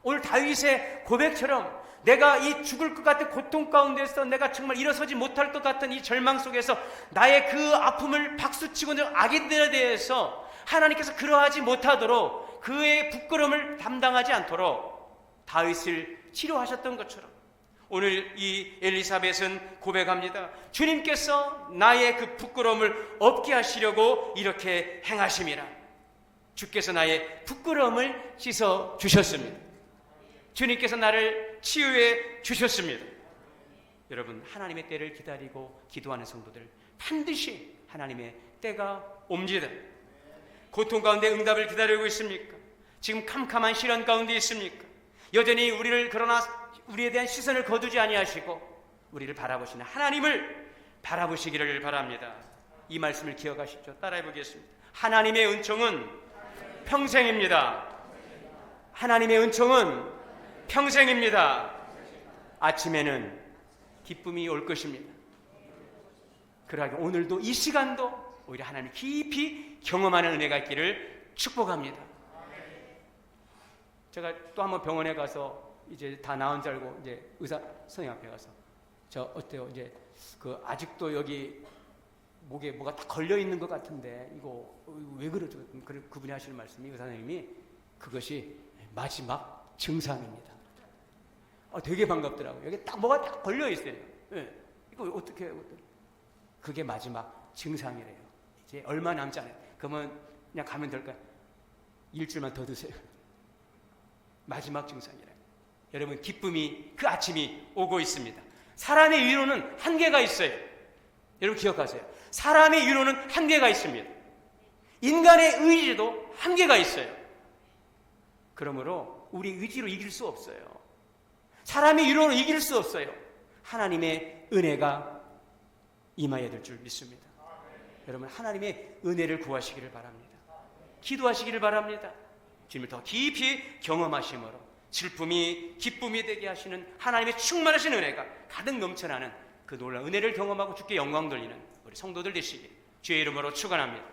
오늘 다윗의 고백처럼 내가 이 죽을 것 같은 고통 가운데서 내가 정말 일어서지 못할 것 같은 이 절망 속에서 나의 그 아픔을 박수치고 있는 악인들에 대해서 하나님께서 그러하지 못하도록 그의 부끄러움을 담당하지 않도록 다윗을 치료하셨던 것처럼 오늘 이 엘리사벳은 고백합니다. 주님께서 나의 그 부끄러움을 없게 하시려고 이렇게 행하심이라. 주께서 나의 부끄러움을 씻어 주셨습니다. 주님께서 나를 치유해 주셨습니다. 여러분, 하나님의 때를 기다리고 기도하는 성도들 반드시 하나님의 때가 옵니다. 고통 가운데 응답을 기다리고 있습니까? 지금 캄캄한 시련 가운데 있습니까? 여전히 그러나 우리에 대한 시선을 거두지 아니하시고 우리를 바라보시는 하나님을 바라보시기를 바랍니다. 이 말씀을 기억하시죠? 따라해 보겠습니다. 하나님의 은총은 평생입니다. 하나님의 은총은 평생입니다. 아침에는 기쁨이 올 것입니다. 그러하게 오늘도 이 시간도 오히려 하나님을 깊이 경험하는 은혜가 있기를 축복합니다. 제가 또 한번 병원에 가서 이제 다 나은 줄 알고 이제 의사 선생님 앞에 가서 저 어때요? 이제 그 아직도 여기 목에 뭐가 다 걸려 있는 것 같은데 이거 왜 그러죠? 그분이 하시는 말씀이 의사 선생님이 그것이 마지막 증상입니다. 되게 반갑더라고요. 여기 딱 뭐가 딱 걸려 있어요. 네. 이거 어떻게 해요? 그게 마지막 증상이래요. 이제 얼마 남지 않아요. 그러면 그냥 가면 될까요? 일주일만 더 드세요. 마지막 증상이래요. 여러분, 기쁨이 그 아침이 오고 있습니다. 사람의 위로는 한계가 있어요. 여러분 기억하세요. 사람의 위로는 한계가 있습니다. 인간의 의지도 한계가 있어요. 그러므로 우리 의지로 이길 수 없어요. 사람의 위로로 이길 수 없어요. 하나님의 은혜가 임하여야 될 줄 믿습니다. 여러분, 하나님의 은혜를 구하시기를 바랍니다. 기도하시기를 바랍니다. 주님을 더 깊이 경험하심으로 슬픔이 기쁨이 되게 하시는 하나님의 충만하신 은혜가 가득 넘쳐나는 그 놀라운 은혜를 경험하고 주께 영광 돌리는 우리 성도들 되시길 주의 이름으로 축원합니다.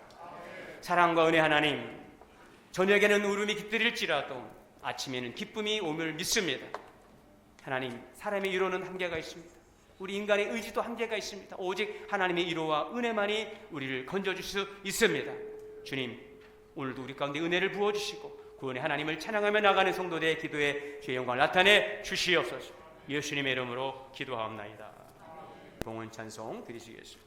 사랑과 은혜 하나님, 저녁에는 울음이 깃들일지라도 아침에는 기쁨이 오늘 믿습니다. 하나님, 사람의 위로는 한계가 있습니다. 우리 인간의 의지도 한계가 있습니다. 오직 하나님의 위로와 은혜만이 우리를 건져줄 수 있습니다. 주님, 오늘도 우리 가운데 은혜를 부어주시고 구원의 하나님을 찬양하며 나가는 성도들의 기도에 주의 영광을 나타내 주시옵소서. 예수님의 이름으로 기도하옵나이다. 봉헌 찬송 드리시겠습니다.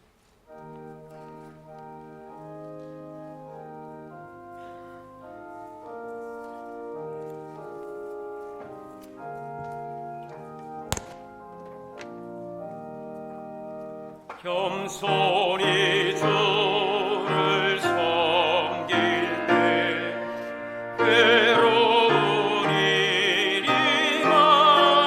겸손히 주를 섬길 때 괴로운 일이 많아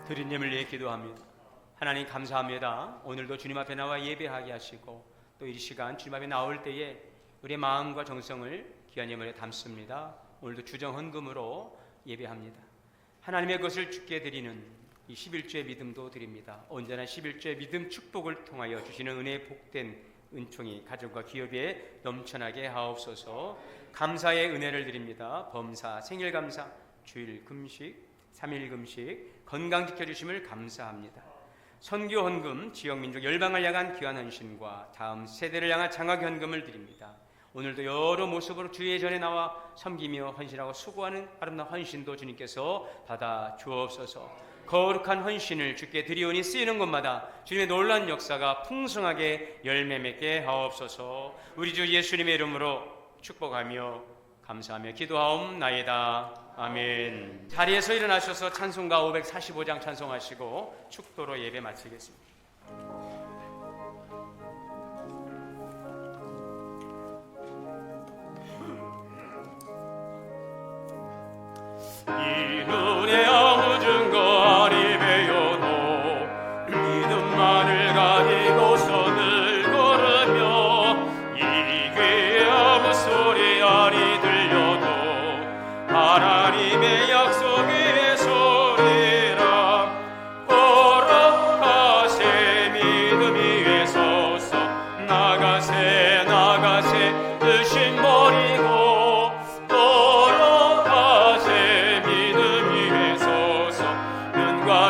드린 예물 위해 기도합니다. 하나님 감사합니다. 오늘도 주님 앞에 나와 예배하게 하시고 또 이 시간 주님 앞에 나올 때에 우리의 마음과 정성을 귀한 예물에 담습니다. 오늘도 주정 헌금으로 예배합니다. 하나님의 것을 주께 드리는 이 11조의 믿음도 드립니다. 언제나 11조의 믿음 축복을 통하여 주시는 은혜의 복된 은총이 가정과 기업에 넘쳐나게 하옵소서. 감사의 은혜를 드립니다. 범사, 생일 감사, 주일 금식, 3일 금식, 건강 지켜주심을 감사합니다. 선교 헌금, 지역 민족 열방을 향한 귀한 헌신과 다음 세대를 향한 장학 헌금을 드립니다. 오늘도 여러 모습으로 주의 전에 나와 섬기며 헌신하고 수고하는 아름다운 헌신도 주님께서 받아 주옵소서. 거룩한 헌신을 주께 드리오니 쓰이는 곳마다 주님의 놀라운 역사가 풍성하게 열매 맺게 하옵소서. 우리 주 예수님의 이름으로 축복하며 감사하며 기도하옵나이다. 아멘. 자리에서 일어나셔서 찬송가 545장 찬송하시고 축도로 예배 마치겠습니다. 이 눈에 아무 증거 아니 배워도 믿음만을 가지고서 늘 걸으며 이 귀에 아무 소리 아니 들려도 하나님의 약속 위에 소리라 걸어가세 믿음 위에 서서 나가세 나가세 의심 버리고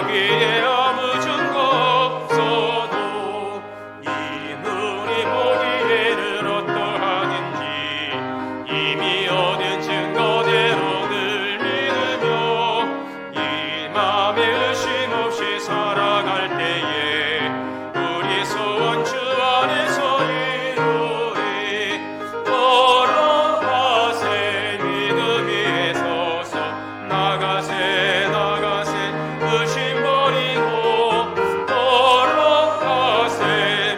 귀에 아무 증거 없어도 이 눈이 보기에는 어떠하든지 이미 얻은 증거대로 늘 믿으며 이 맘에 의심 없이 살아갈 때에 우리 소원 주 안에서 이루리 걸어가세 믿음 위에 서서 나가세 나가세 의심 버리고 걸어가세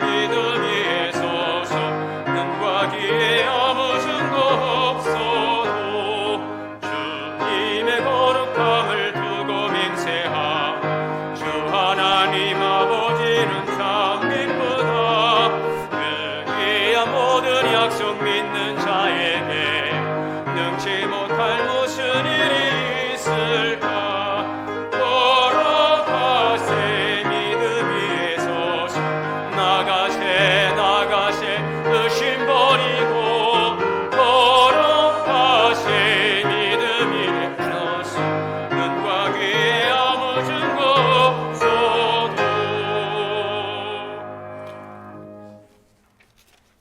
믿음 위에 서서 눈과 귀에 아무 증거 없어도 주님의 거룩함을 두고 맹세하 주 하나님 아버지는 참 기쁘다. 그 귀한 모든 약속 믿는 자에게 능치 못할 무슨 일이 있을까. 나가세 나가세 의심 버리고 걸어가세 믿음 위에 서서 눈과 귀에 아무 증거 없어도.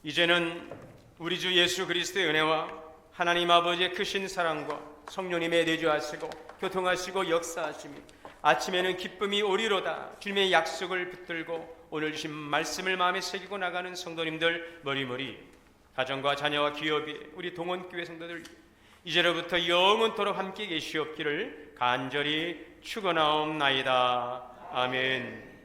이제는 우리 주 예수 그리스도의 은혜와 하나님 아버지의 크신 사랑과 성령님의 내주하시고 교통하시고 역사하심이 아침에는 기쁨이 오리로다. 주님의 약속을 붙들고 오늘 주신 말씀을 마음에 새기고 나가는 성도님들 머리머리 가정과 자녀와 기업이 우리 동원교회 성도들 이제로부터 영원토록 함께 계시옵기를 간절히 축원하옵나이다. 아멘.